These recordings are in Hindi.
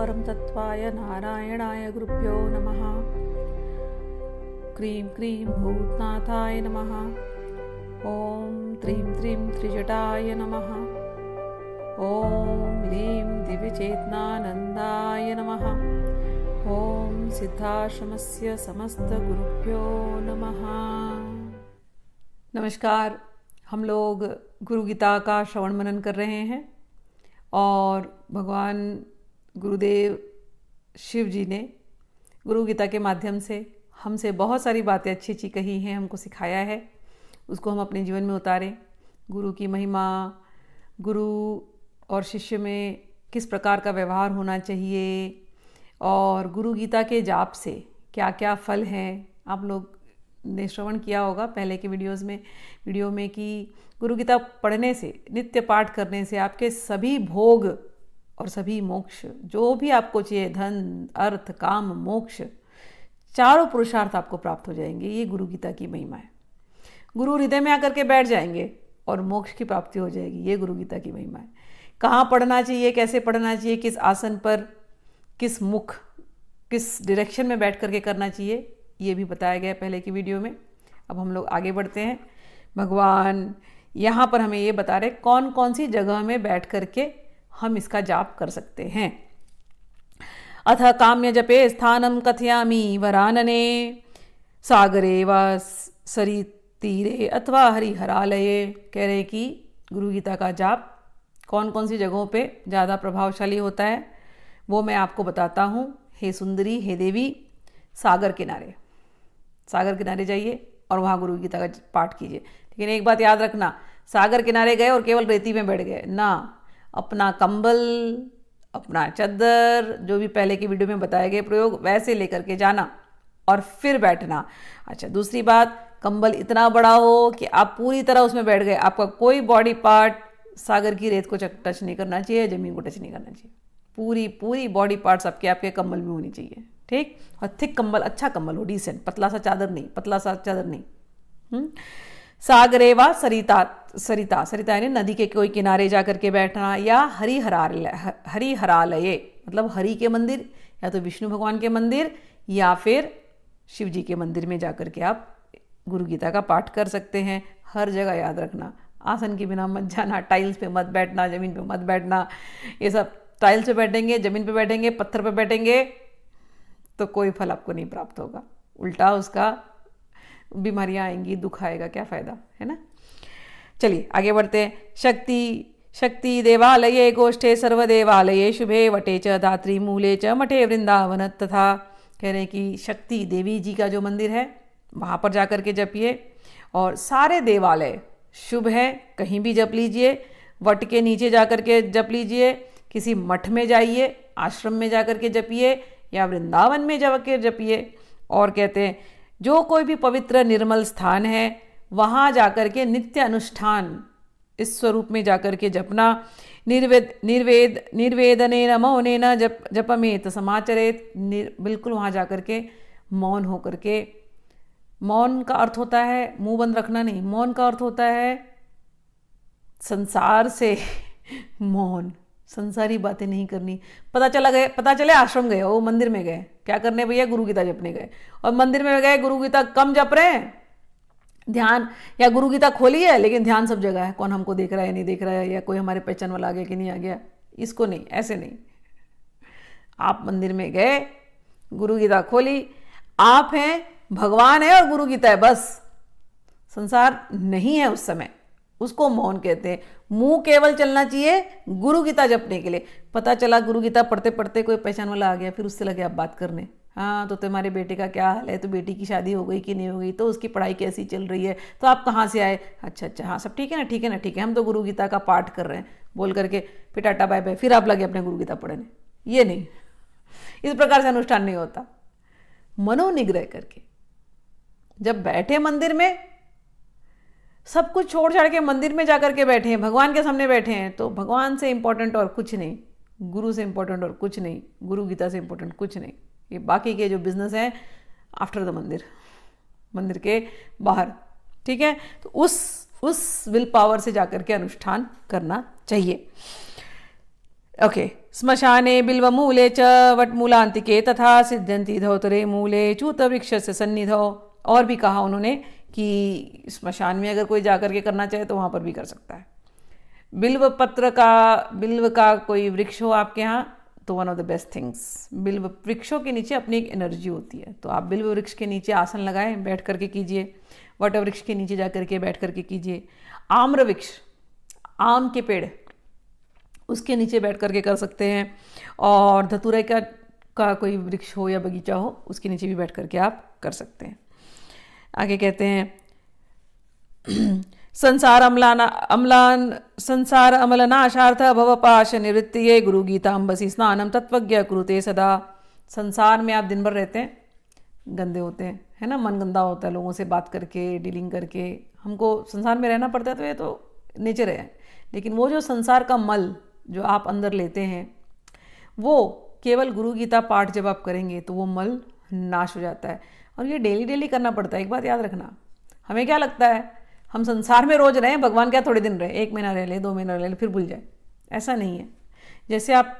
परम तत्वाय नारायणाय गुरुभ्यो नमः। क्रीं क्रीं भूतनाथाय नमः। ॐ त्रीं त्रीं त्रिजटाय नमः। ॐ लीं दिव्यचेतनानन्दाय नमः। ॐ सिद्धाश्रमस्य समस्तगुरुभ्यो नमः। नमस्कार। हम लोग गुरु गीता का श्रवण मनन कर रहे हैं और भगवान गुरुदेव शिव जी ने गुरु गीता के माध्यम से हमसे बहुत सारी बातें अच्छी अच्छी कही हैं, हमको सिखाया है, उसको हम अपने जीवन में उतारें। गुरु की महिमा, गुरु और शिष्य में किस प्रकार का व्यवहार होना चाहिए और गुरु गीता के जाप से क्या क्या फल हैं। आप लोग ने श्रवण किया होगा पहले के वीडियो में कि गुरु गीता पढ़ने से, नित्य पाठ करने से आपके सभी भोग और सभी मोक्ष, जो भी आपको चाहिए, धन, अर्थ, काम, मोक्ष, चारों पुरुषार्थ आपको प्राप्त हो जाएंगे। ये गुरु गीता की महिमा है। गुरु हृदय में आकर के बैठ जाएंगे और मोक्ष की प्राप्ति हो जाएगी। ये गुरु गीता की महिमा है। कहाँ पढ़ना चाहिए, कैसे पढ़ना चाहिए, किस आसन पर, किस मुख, किस डायरेक्शन में बैठ करके करना चाहिए, ये भी बताया गया पहले की वीडियो में। अब हम लोग आगे बढ़ते हैं। भगवान यहाँ पर हमें ये बता रहे कौन कौन सी जगह में बैठ करके हम इसका जाप कर सकते हैं। अथ काम्य जपे स्थानम कथयामि वरानने सागरे व सरी तीरे अथवा हरिहरालये। कह रहे कि गुरु गीता का जाप कौन कौन सी जगहों पे ज़्यादा प्रभावशाली होता है वो मैं आपको बताता हूँ। हे सुंदरी, हे देवी, सागर किनारे जाइए और वहाँ गुरु गीता का पाठ कीजिए। लेकिन एक बात याद रखना, सागर किनारे गए और केवल रेती में बैठ गए ना। अपना कंबल, अपना चद्दर, जो भी पहले की वीडियो में बताए गए प्रयोग, वैसे लेकर के जाना और फिर बैठना। अच्छा, दूसरी बात, कंबल इतना बड़ा हो कि आप पूरी तरह उसमें बैठ गए। आपका कोई बॉडी पार्ट सागर की रेत को टच नहीं करना चाहिए, ज़मीन को टच नहीं करना चाहिए। पूरी बॉडी पार्ट्स आपके कंबल में होनी चाहिए, ठीक। और थिक कंबल, अच्छा कंबल हो, डिसेंट, पतला सा चादर नहीं। सागरे व सरिता यानी नदी के कोई किनारे जाकर के बैठना, या हरिहरालये मतलब हरि के मंदिर, या तो विष्णु भगवान के मंदिर, या फिर शिव जी के मंदिर में जाकर के आप गुरु गीता का पाठ कर सकते हैं। हर जगह याद रखना, आसन के बिना मत जाना, टाइल्स पे मत बैठना, ज़मीन पे मत बैठना। ये सब टाइल्स पे बैठेंगे, ज़मीन पे बैठेंगे, पत्थर पे बैठेंगे तो कोई फल आपको नहीं प्राप्त होगा, उल्टा उसका बीमारियां आएंगी, दुख आएगा, क्या फ़ायदा, है ना। चलिए आगे बढ़ते हैं। शक्ति देवालये गोष्ठे सर्वदेवालये शुभे वटे च धात्री मूले च मठे वृंदावन तथा। कह रहे हैं कि शक्ति देवी जी का जो मंदिर है वहाँ पर जाकर के जपिए, और सारे देवालय शुभ है, कहीं भी जप लीजिए। वट के नीचे जाकर के जप लीजिए, किसी मठ में जाइए, आश्रम में जाकर के जपिए, या वृंदावन में जाकर जपिए। और कहते हैं जो कोई भी पवित्र निर्मल स्थान है वहाँ जाकर के नित्य अनुष्ठान इस स्वरूप में जाकर के जपना। निर्वेदनेन मौनेन जपमेत समाचरेत। बिल्कुल वहाँ जाकर के मौन होकर के, मौन का अर्थ होता है मुंह बंद रखना नहीं, मौन का अर्थ होता है संसार से मौन, संसारी बातें नहीं करनी। पता चले आश्रम गए हो, मंदिर में गए, क्या करने भैया, गुरु गीता जपने गए, और मंदिर में गए गुरु गीता कम जप रहे हैं, ध्यान, या गुरु गीता खोली है लेकिन ध्यान सब जगह है, कौन हमको देख रहा है नहीं देख रहा है, या कोई हमारे पहचान वाला आ गया कि नहीं आ गया, इसको नहीं, ऐसे नहीं। आप मंदिर में गए, गुरु गीता खोली, आप हैं, भगवान है और गुरु गीता है, बस संसार नहीं है उस समय, उसको मौन कहते हैं। मुंह केवल चलना चाहिए गुरु गीता जपने के लिए। पता चला गुरु गीता पढ़ते पढ़ते कोई पहचान वाला आ गया, फिर उससे लगे आप बात करने, हाँ तो तुम्हारे बेटे का क्या हाल है, तो बेटी की शादी हो गई कि नहीं हो गई, तो उसकी पढ़ाई कैसी चल रही है, तो आप कहाँ से आए, अच्छा हाँ सब ठीक है ना, हम तो गुरु गीता का पाठ कर रहे हैं बोल करके फिर टाटा बाय बाय, फिर आप लगे अपने गुरु गीता पढ़ने। ये नहीं, इस प्रकार से अनुष्ठान नहीं होता। मनोनिग्रह करके जब बैठे मंदिर में, सब कुछ छोड़ छाड़ के मंदिर में जाकर के बैठे हैं, भगवान के सामने बैठे हैं, तो भगवान से इंपॉर्टेंट और कुछ नहीं, गुरु से इंपॉर्टेंट और कुछ नहीं, गुरु गीता से इंपॉर्टेंट कुछ नहीं। ये बाकी के जो बिजनेस है आफ्टर द मंदिर के बाहर, ठीक है। तो उस विल पावर से जाकर के अनुष्ठान करना चाहिए। ओके। श्मशाने बिल्वमूले च वटमूलांतिके तथा सिद्ध्यन्ति धौतरे मूले च्यूतवृक्षस्य सन्निधौ। और भी कहा उन्होंने कि श्मशान में अगर कोई जाकर के करना चाहे तो वहाँ पर भी कर सकता है। बिल्व का कोई वृक्ष हो आपके यहाँ तो one of the best things. बिल्व वृक्षों के नीचे अपनी एक एनर्जी होती है, तो आप बिल्व वृक्ष के नीचे आसन लगाएं, बैठ करके कीजिए। वट वृक्ष के नीचे जा करके बैठ करके कीजिए। आम्र वृक्ष, आम के पेड़, उसके नीचे बैठ करके कर सकते हैं। और धतूरे का कोई वृक्ष हो या बगीचा हो, उसके नीचे भी बैठ करके आप कर सकते हैं। आगे कहते हैं संसार अमलनाशार्थ भवपाश निवृत्तिये गुरु गीतांबसी स्नानम तत्वज्ञ कुरुते सदा। संसार में आप दिन भर रहते हैं, गंदे होते हैं, है ना, मन गंदा होता है, लोगों से बात करके, डीलिंग करके, हमको संसार में रहना पड़ता है, तो ये तो नेचर है। लेकिन वो जो संसार का मल जो आप अंदर लेते हैं, वो केवल गुरु गीता पाठ जब आप करेंगे तो वो मल नाश हो जाता है। और ये डेली डेली करना पड़ता है। एक बात याद रखना, हमें क्या लगता है हम संसार में रोज रहें, भगवान क्या थोड़े दिन रहे, 1 महीना रह ले, 2 महीना रह ले, फिर भूल जाए, ऐसा नहीं है। जैसे आप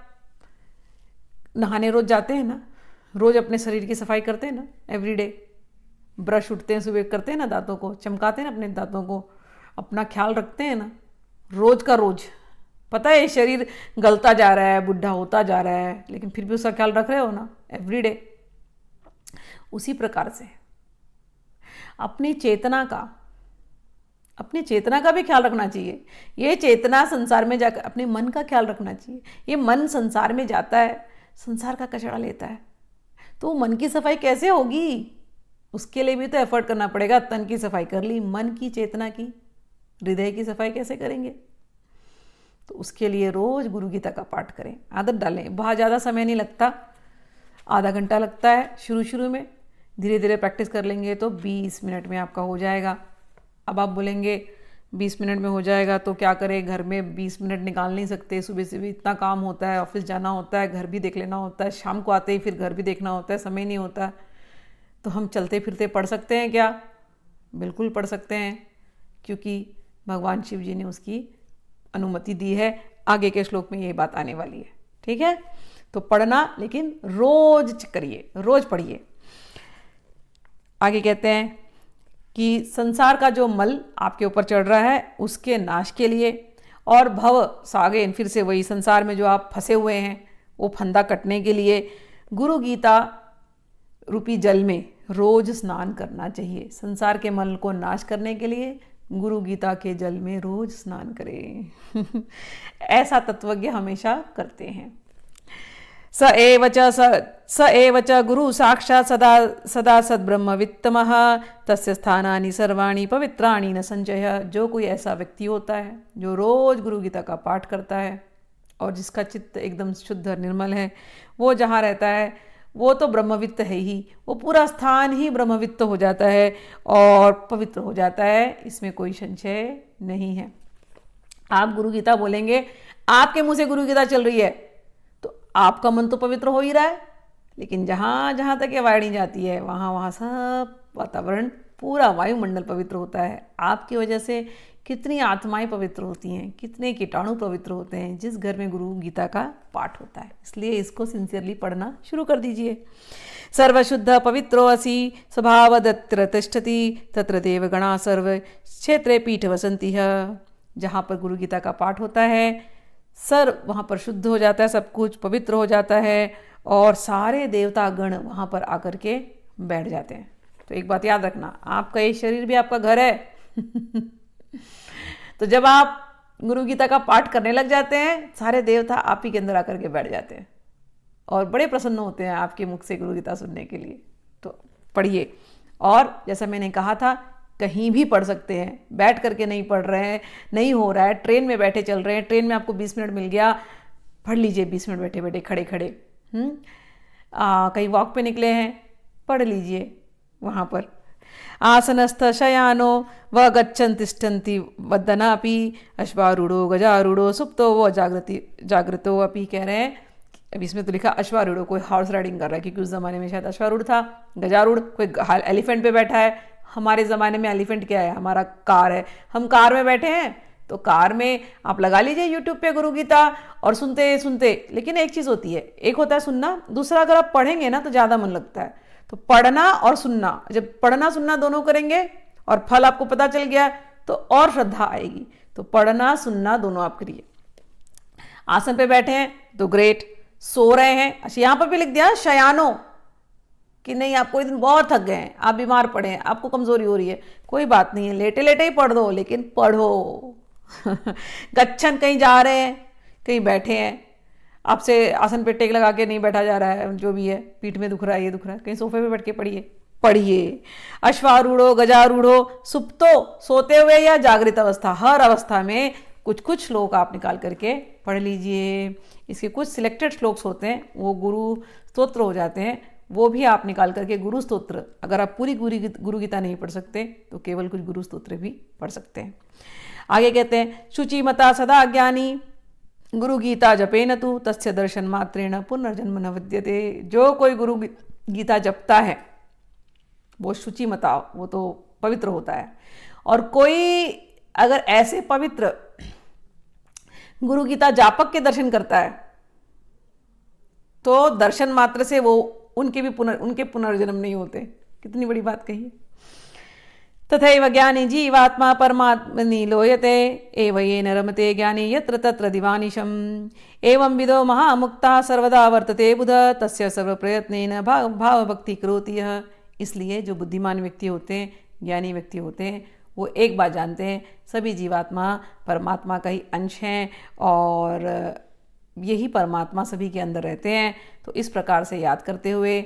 नहाने रोज जाते हैं ना, रोज अपने शरीर की सफाई करते हैं ना, एवरीडे ब्रश उठते हैं, सुबह करते हैं ना, दांतों को चमकाते हैं ना, अपने दांतों को, अपना ख्याल रखते हैं ना, रोज का रोज। पता है शरीर गलता जा रहा है, बुढ़ा होता जा रहा है, लेकिन फिर भी उसका ख्याल रख रहे हो ना एवरीडे। उसी प्रकार से अपनी चेतना का भी ख्याल रखना चाहिए। ये चेतना संसार में जाकर अपने मन का ख्याल रखना चाहिए। ये मन संसार में जाता है, संसार का कचरा लेता है, तो मन की सफाई कैसे होगी? उसके लिए भी तो एफर्ट करना पड़ेगा। तन की सफाई कर ली, मन की, चेतना की, हृदय की सफाई कैसे करेंगे? तो उसके लिए रोज गुरु गीता का पाठ करें, आदत डालें। बहुत ज़्यादा समय नहीं लगता, आधा घंटा लगता है शुरू में। धीरे धीरे प्रैक्टिस कर लेंगे तो 20 मिनट में आपका हो जाएगा। अब आप बोलेंगे 20 मिनट में हो जाएगा तो क्या करें, घर में 20 मिनट निकाल नहीं सकते, सुबह से भी इतना काम होता है, ऑफिस जाना होता है, घर भी देख लेना होता है, शाम को आते ही फिर घर भी देखना होता है, समय नहीं होता। तो हम चलते फिरते पढ़ सकते हैं क्या? बिल्कुल पढ़ सकते हैं, क्योंकि भगवान शिव जी ने उसकी अनुमति दी है। आगे के श्लोक में ये बात आने वाली है, ठीक है? तो पढ़ना, लेकिन रोज करिए, रोज पढ़िए। आगे कहते हैं कि संसार का जो मल आपके ऊपर चढ़ रहा है उसके नाश के लिए, और भव सागे, फिर से वही संसार में जो आप फंसे हुए हैं वो फंदा कटने के लिए गुरु गीता रूपी जल में रोज स्नान करना चाहिए। संसार के मल को नाश करने के लिए गुरु गीता के जल में रोज स्नान करें। ऐसा तत्वज्ञ हमेशा करते हैं। स एव च गुरु साक्षात् सदा सद्ब्रह्म वित्तमः तस्य स्थानानि सर्वाणि पवित्राणि न संचयः। जो कोई ऐसा व्यक्ति होता है जो रोज गुरु गीता का पाठ करता है और जिसका चित्त एकदम शुद्ध और निर्मल है, वो जहाँ रहता है वो तो ब्रह्मवित्त है ही, वो पूरा स्थान ही ब्रह्मवित्त हो जाता है और पवित्र हो जाता है, इसमें कोई संशय नहीं है। आप गुरु गीता बोलेंगे, आपके मुंह से गुरु गीता चल रही है, तो आपका मन तो पवित्र हो ही रहा है, लेकिन जहाँ जहाँ तक ये वाणी जाती है वहाँ सब वातावरण, पूरा वायुमंडल पवित्र होता है। आपकी वजह से कितनी आत्माएं पवित्र होती हैं, कितने कीटाणु पवित्र होते हैं जिस घर में गुरु गीता का पाठ होता है। इसलिए इसको सिंसियरली पढ़ना शुरू कर दीजिए। सर्वशुद्ध पवित्रो असि स्वभावदत्र तिष्ठति तत्र देवगणा सर्व क्षेत्रे पीठ वसंती है। जहाँ पर गुरु गीता का पाठ होता है वहाँ पर शुद्ध हो जाता है, सब कुछ पवित्र हो जाता है और सारे देवता गण वहाँ पर आकर के बैठ जाते हैं। तो एक बात याद रखना, आपका ये शरीर भी आपका घर है। तो जब आप गुरु गीता का पाठ करने लग जाते हैं, सारे देवता आप ही के अंदर आकर के बैठ जाते हैं और बड़े प्रसन्न होते हैं आपके मुख से गुरु गीता सुनने के लिए। तो पढ़िए, और जैसा मैंने कहा था कहीं भी पढ़ सकते हैं, बैठ करके नहीं पढ़ रहे हैं, नहीं हो रहा है, ट्रेन में बैठे चल रहे हैं, ट्रेन में आपको 20 मिनट मिल गया, पढ़ लीजिए 20 मिनट बैठे बैठे, खड़े खड़े। कहीं वॉक पे निकले हैं, पढ़ लीजिए वहाँ पर। आसनस्थ शयानो व गच्छन् तिष्ठन्ति वदनापि अश्वारूढ़ो गजारूढ़ो सुप्तो व जागृतो अपि। कह रहे हैं, अभी इसमें तो लिखा अश्वारूढ़ो, कोई हॉर्स राइडिंग कर रहा है, क्योंकि उस ज़माने में शायद अश्वारूढ़ था। गजारूढ़ कोई एलिफेंट पे बैठा है। हमारे ज़माने में एलिफेंट क्या है? हमारा कार है, हम कार में बैठे हैं, तो कार में आप लगा लीजिए यूट्यूब पे गुरु गीता और सुनते सुनते। लेकिन एक चीज़ होती है, एक होता है सुनना, दूसरा अगर आप पढ़ेंगे ना तो ज़्यादा मन लगता है। तो पढ़ना और सुनना, जब पढ़ना सुनना दोनों करेंगे और फल आपको पता चल गया तो और श्रद्धा आएगी। तो पढ़ना सुनना दोनों आप करिए। आसन पे बैठे हैं तो ग्रेट, सो रहे हैं, अच्छा यहाँ पर भी लिख दिया शयानो कि नहीं आप कोई दिन बहुत थक गए हैं, आप बीमार पड़े हैं, आपको कमजोरी हो रही है, कोई बात नहीं है, लेटे लेटे ही पढ़ दो, लेकिन पढ़ो। गच्छन कहीं जा रहे हैं, कहीं बैठे हैं, आपसे आसन पे टेक लगा के नहीं बैठा जा रहा है, जो भी है, पीठ में दुख रहा है, ये दुख रहा है, कहीं सोफे पे बैठ के पढ़िए पढ़िए। अश्वारूढ़ो गजारूढ़ो सुप्तो, सोते हुए या जागृत अवस्था, हर अवस्था में कुछ कुछ श्लोक आप निकाल करके पढ़ लीजिए। इसके कुछ सिलेक्टेड श्लोक्स होते हैं, वो गुरु स्तोत्र हो जाते हैं, वो भी आप निकाल करके गुरु स्तोत्र, अगर आप पूरी गुरु गीता नहीं पढ़ सकते तो केवल कुछ गुरु स्तोत्र भी पढ़ सकते हैं। आगे कहते हैं शुचिमता सदा ज्ञानी गुरु गीता जपेन तु तस्य दर्शन मात्रेण पुनर्जन्म न विद्यते। जो कोई गुरु गीता जपता है वो शुचिमता, वो तो पवित्र होता है। और कोई अगर ऐसे पवित्र गुरु गीता जापक के दर्शन करता है तो दर्शन मात्र से वो उनके पुनर्जन्म नहीं होते। कितनी बड़ी बात कही। तथैव ज्ञानी जीवात्मा परमात्मनि लोयते एव येन रमते ज्ञानी यत्र तत्र दिवानिशम एवं विदो महामुक्ता सर्वदा वर्तते बुध तस्य सर्व प्रयत्नेन भाव भक्ति करोति यः। इसलिए जो बुद्धिमान व्यक्ति होते हैं, ज्ञानी व्यक्ति होते हैं, वो एक बात जानते हैं, सभी जीवात्मा परमात्मा का ही अंश हैं और यही परमात्मा सभी के अंदर रहते हैं। तो इस प्रकार से याद करते हुए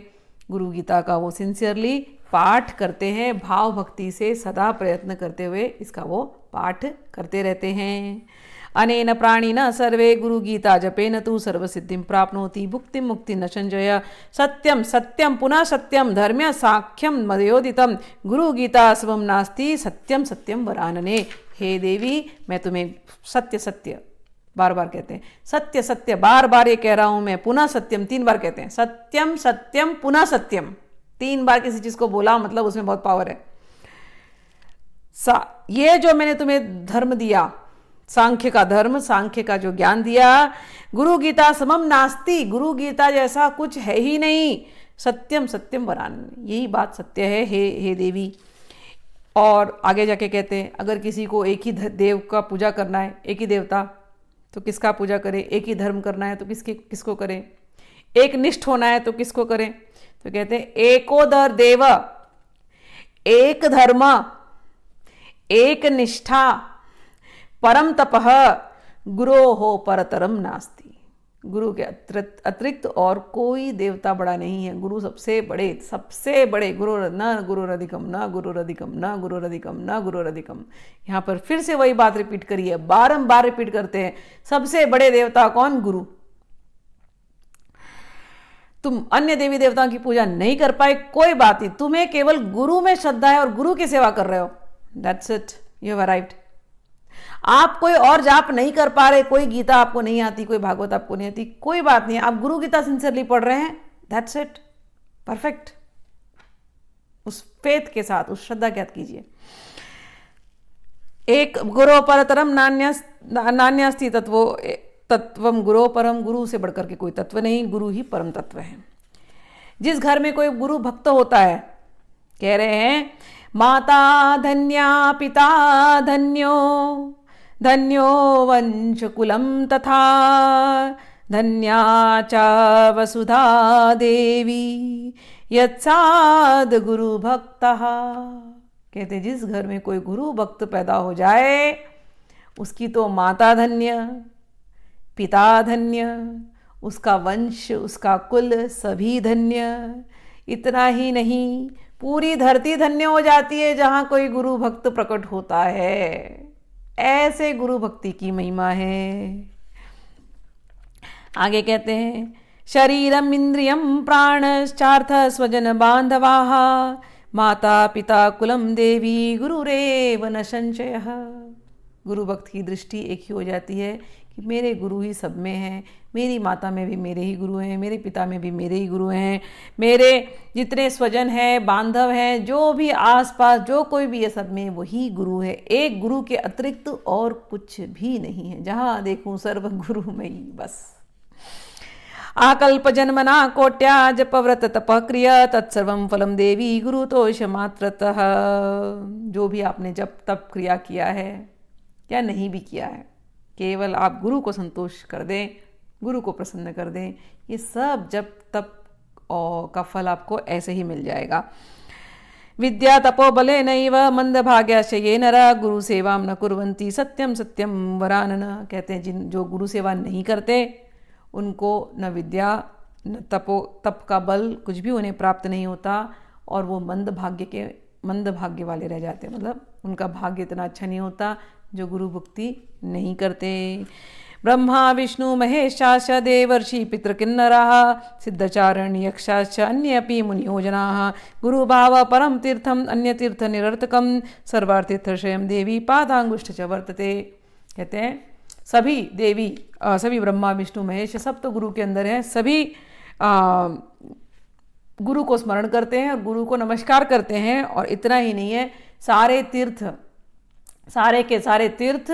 गुरु गीता का वो सिंसियरली पाठ करते हैं, भाव भक्ति से सदा प्रयत्न करते हुए इसका वो पाठ करते रहते हैं। अनेन प्राणिना सर्वे गुरु गीता जपेन तु सर्वसिद्धिं प्राप्नोति भुक्तिं मुक्ति न संजय। सत्यम सत्यम पुनः सत्यम धर्म्य साख्यम मदयोदितम गुरु गीता सबम नास्ति सत्यम सत्यम वरानने। हे देवी मैं तुम्हें सत्य सत्य बार बार कहते हैं, सत्य सत्य बार बार ये कह रहा हूं मैं, पुनः सत्यम 3 बार कहते हैं, सत्यम सत्यम पुनः सत्यम 3 बार किसी चीज को बोला मतलब उसमें बहुत पावर है। ये जो मैंने तुम्हें धर्म दिया, सांख्य का धर्म, सांख्य का जो ज्ञान दिया, गुरु गीता समम नास्ति, गुरु गीता जैसा कुछ है ही नहीं, सत्यम सत्यम वरान, यही बात सत्य है हे देवी। और आगे जाके कहते हैं अगर किसी को एक ही देव का पूजा करना है, एक ही देवता, तो किसका पूजा करें, एक ही धर्म करना है तो किसको करें, एक निष्ठ होना है तो किसको करें। तो कहते हैं एकोदर देव, एक धर्म, एक निष्ठा, परम तपः गुरो हो परतरम नास्ति। गुरु के अतिरिक्त और कोई देवता बड़ा नहीं है, गुरु सबसे बड़े गुरु न गुरुरधिकम न गुरुरधिकम न गुरुरधिकम न गुरुरधिकम। यहाँ पर फिर से वही बात रिपीट करिए, बारंबार रिपीट करते हैं, सबसे बड़े देवता कौन, गुरु। तुम अन्य देवी देवताओं की पूजा नहीं कर पाए कोई बात नहीं, तुम्हें केवल गुरु में श्रद्धा है और गुरु की सेवा कर रहे हो, that's it, you have arrived. आप कोई और जाप नहीं कर पा रहे, कोई गीता आपको नहीं आती, कोई भागवत आपको नहीं आती, कोई बात नहीं, आप गुरु गीता सिंसियरली पढ़ रहे हैं, दैट्स इट, परफेक्ट। उस फेथ के साथ, उस श्रद्धा के साथ कीजिए। एक गुरो परतरम नान्यस्ति तत्वम गुरो परम, गुरु से बढ़कर के कोई तत्व नहीं, गुरु ही परम तत्व है। जिस घर में कोई गुरु भक्त होता है, कह रहे हैं माता धन्या पिता धन्यो धन्यो वंश कुलम तथा धन्या च वसुधा देवी यत्साद गुरु भक्तः। कहते जिस घर में कोई गुरु भक्त पैदा हो जाए उसकी तो माता धन्य, पिता धन्य, उसका वंश, उसका कुल सभी धन्य। इतना ही नहीं, पूरी धरती धन्य हो जाती है जहां कोई गुरु भक्त प्रकट होता है। ऐसे गुरु भक्ति की महिमा है। आगे कहते हैं शरीरम इंद्रियम प्राणश्चार्थ स्वजन बांधवाः माता पिता कुलम देवी गुरुरेव न संशयः। गुरु भक्त की दृष्टि एक ही हो जाती है कि मेरे गुरु ही सब में हैं, मेरी माता में भी मेरे ही गुरु हैं, मेरे पिता में भी मेरे ही गुरु हैं, मेरे जितने स्वजन हैं, बांधव हैं, जो भी आसपास जो कोई भी है, सब में वही गुरु है। एक गुरु के अतिरिक्त और कुछ भी नहीं है। जहाँ देखूं सर्व गुरुमयी। बस आकल्प जन्मना कोट्या जप व्रत तप क्रिया तत्सर्वं फलम देवी गुरुतोष मात्रतः। जो भी आपने जप तप क्रिया किया है या नहीं भी किया है, केवल आप गुरु को संतोष कर दें, गुरु को प्रसन्न कर दें, ये सब जप तप और का फल आपको ऐसे ही मिल जाएगा। विद्या तपो बले नैव मंद भाग्याश ये नरा गुरु सेवाम न कुर्वन्ति सत्यम सत्यम वरानन। कहते हैं जिन जो गुरु सेवा नहीं करते उनको न विद्या न तप का बल कुछ भी उन्हें प्राप्त नहीं होता, और वो मंद भाग्य वाले रह जाते हैं। मतलब उनका भाग्य इतना अच्छा नहीं होता जो गुरु भक्ति नहीं करते। ब्रह्मा विष्णु महेशाश्च देवर्षि पितृकिन्नराः सिद्धचारण यक्षाश्च अन्येऽपि मुनियो जनाः गुरुभाव परम तीर्थम अन्य तीर्थ निरर्थकम सर्वार्थतीर्थाश्रयं देवी पादांगुष्ठ च वर्तते। कहते हैं सभी देवी सभी ब्रह्मा विष्णु महेश सब तो गुरु के अंदर हैं। सभी गुरु को स्मरण करते हैं और गुरु को नमस्कार करते हैं। और इतना ही नहीं है, सारे तीर्थ सारे के सारे तीर्थ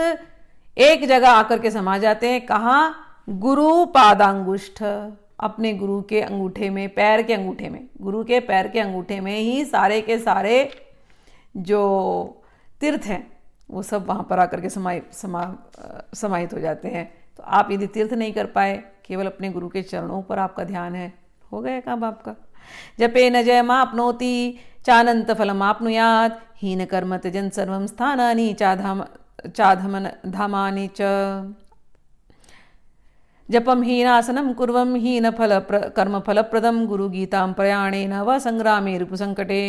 एक जगह आकर के समा जाते हैं। कहाँ? गुरु पादांगुष्ठ, अपने गुरु के अंगूठे में, पैर के अंगूठे में, गुरु के पैर के अंगूठे में ही सारे के सारे जो तीर्थ हैं वो सब वहाँ पर आकर के समाहित हो जाते हैं। तो आप यदि तीर्थ नहीं कर पाए, केवल अपने गुरु के चरणों पर आपका ध्यान है, हो गया काम आपका। जपे न जय मापनोति चानंत फलम आपनुयात हीन कर्म त्यजन सर्वम स्थानानि चाधमन धामानि च। जपम हीनासनम कुर्वम हीन फल कर्म फलप्रदम गुरु गीतां प्रयाणेन व संग्रामे रिपुसंकटे।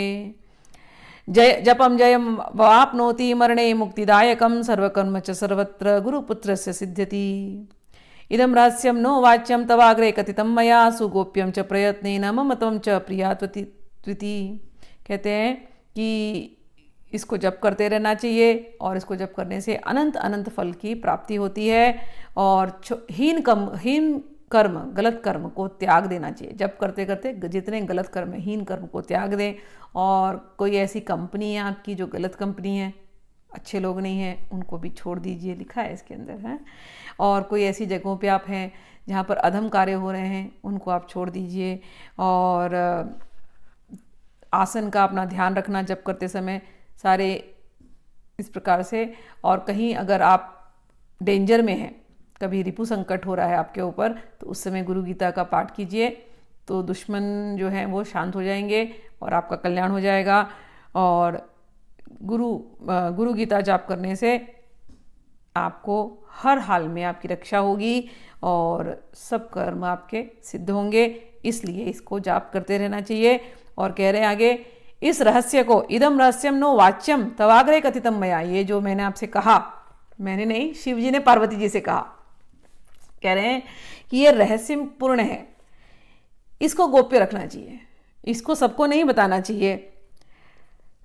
जपम जयम वाप्नोति मरणे मुक्तिदायकं सर्वकर्म च सर्वत्र गुरुपुत्रस्य सिद्ध्यति। इदं रहस्यं नो वाच्यं तवाग्रे कथितं मया सुगोप्यं च प्रयत्नेन मम त्वं च प्रिया त्विति। कहते हैं कि इसको जप करते रहना चाहिए और इसको जप करने से अनंत अनंत फल की प्राप्ति होती है। और हीन कर्म गलत कर्म को त्याग देना चाहिए। जप करते करते जितने गलत कर्म है, हीन कर्म को त्याग दें। और कोई ऐसी कंपनी है आपकी जो गलत कंपनी है, अच्छे लोग नहीं हैं, उनको भी छोड़ दीजिए, लिखा है इसके अंदर है। और कोई ऐसी जगहों पे आप हैं जहाँ पर अधम कार्य हो रहे हैं, उनको आप छोड़ दीजिए। और आसन का अपना ध्यान रखना जप करते समय सारे इस प्रकार से। और कहीं अगर आप डेंजर में हैं, कभी रिपु संकट हो रहा है आपके ऊपर, तो उस समय गुरु गीता का पाठ कीजिए, तो दुश्मन जो हैं वो शांत हो जाएंगे और आपका कल्याण हो जाएगा। और गुरु गीता जाप करने से आपको हर हाल में आपकी रक्षा होगी और सब कर्म आपके सिद्ध होंगे। इसलिए इसको जाप करते रहना चाहिए। और कह रहे हैं आगे, इस रहस्य को, इदम रहस्यम नो वाच्यम तवाग्रे कथितम मया, ये जो मैंने आपसे कहा, मैंने नहीं, शिव जी ने पार्वती जी से कहा, कह रहे हैं कि ये रहस्यपूर्ण है, इसको गोप्य रखना चाहिए, इसको सबको नहीं बताना चाहिए।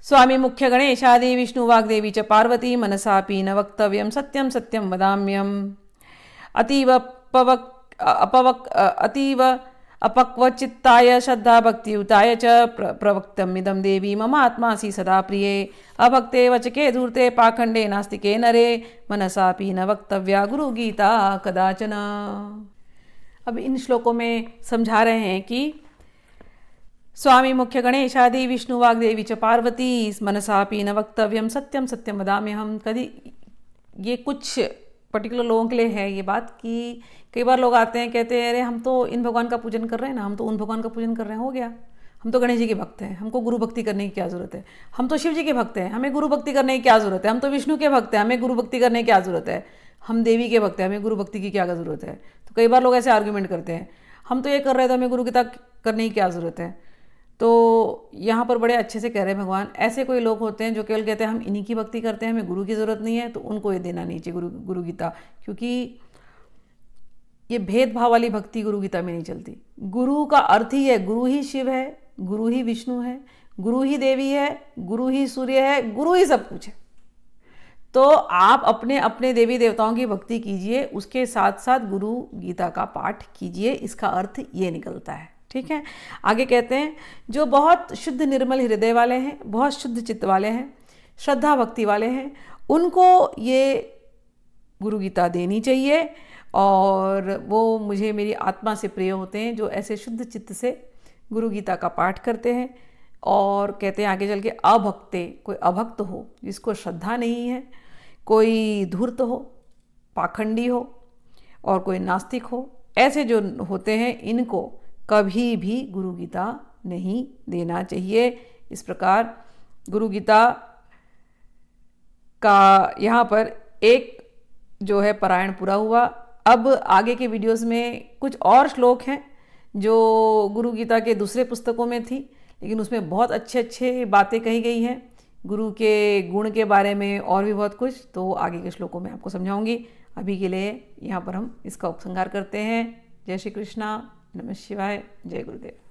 स्वामी मुख्य गणेशादि विष्णु वाग्देवी च पार्वती मनसापि न वक्तव्यम सत्यम सत्यम वदाम्यम। अतीव अपक्वचित्ताय श्रद्धा भक्तियुताय च प्रवक्तमिदं देवी मम आत्मासि सदा प्रिये। अभक्ते वचके धूर्ते पाखंडे नास्तिके नरे मनसापि न वक्तव्या गुरु गीता कदाचन। अब इन श्लोकों में समझा रहे हैं कि स्वामी मुख्य गणेशादि विष्णु वाग्देवी च पार्वती मनसापि न वक्तव्यम सत्यम सत्यम वदाम्यहम्। कभी ये कुछ पर्टिकुलर लोगों के लिए है ये बात कि कई बार लोग आते हैं, कहते हैं अरे हम तो इन भगवान का पूजन कर रहे हैं ना, हम तो उन भगवान का पूजन कर रहे हैं, हो गया, हम तो गणेश जी के भक्त हैं, हमको गुरु भक्ति करने की क्या ज़रूरत है, हम तो शिव जी के भक्त हैं, हमें गुरु भक्ति करने की क्या ज़रूरत है, हम तो विष्णु के भक्त हैं, हमें गुरु भक्ति करने की क्या ज़रूरत है, हम देवी के भक्त हैं, हमें गुरु भक्ति की क्या ज़रूरत है। तो कई बार लोग ऐसे आर्ग्यूमेंट करते हैं, हम तो ये कर रहे थे, हमें गुरु गीता करने की क्या ज़रूरत है। तो यहाँ पर बड़े अच्छे से कह रहे हैं भगवान, ऐसे कोई लोग होते हैं जो केवल कहते हैं हम इन्हीं की भक्ति करते हैं, हमें गुरु की ज़रूरत नहीं है, तो उनको ये देना नहीं चाहिए गुरु गीता, क्योंकि ये भेदभाव वाली भक्ति गुरु गीता में नहीं चलती। गुरु का अर्थ ही है, गुरु ही शिव है, गुरु ही विष्णु है, गुरु ही देवी है, गुरु ही सूर्य है, गुरु ही सब कुछ है। तो आप अपने अपने देवी देवताओं की भक्ति कीजिए, उसके साथ साथ गुरु गीता का पाठ कीजिए। इसका अर्थ ये निकलता है। ठीक है। आगे कहते हैं, जो बहुत शुद्ध निर्मल हृदय वाले हैं, बहुत शुद्ध चित्त वाले हैं, श्रद्धा भक्ति वाले हैं, उनको ये गुरु गीता देनी चाहिए और वो मुझे मेरी आत्मा से प्रिय होते हैं, जो ऐसे शुद्ध चित्त से गुरु गीता का पाठ करते हैं। और कहते हैं आगे चल के, अभक्ते, कोई अभक्त हो, जिसको श्रद्धा नहीं है, कोई धूर्त हो, पाखंडी हो और कोई नास्तिक हो, ऐसे जो होते हैं इनको कभी भी गुरु गीता नहीं देना चाहिए। इस प्रकार गुरु गीता का यहाँ पर एक जो है पारायण पूरा हुआ। अब आगे के वीडियोस में कुछ और श्लोक हैं जो गुरु गीता के दूसरे पुस्तकों में थी, लेकिन उसमें बहुत अच्छे अच्छे बातें कही गई हैं गुरु के गुण के बारे में और भी बहुत कुछ, तो आगे के श्लोकों में आपको समझाऊंगी। अभी के लिए यहाँ पर हम इसका उपसंहार करते हैं। जय श्री कृष्णा, नमः शिवाय, जय गुरुदेव।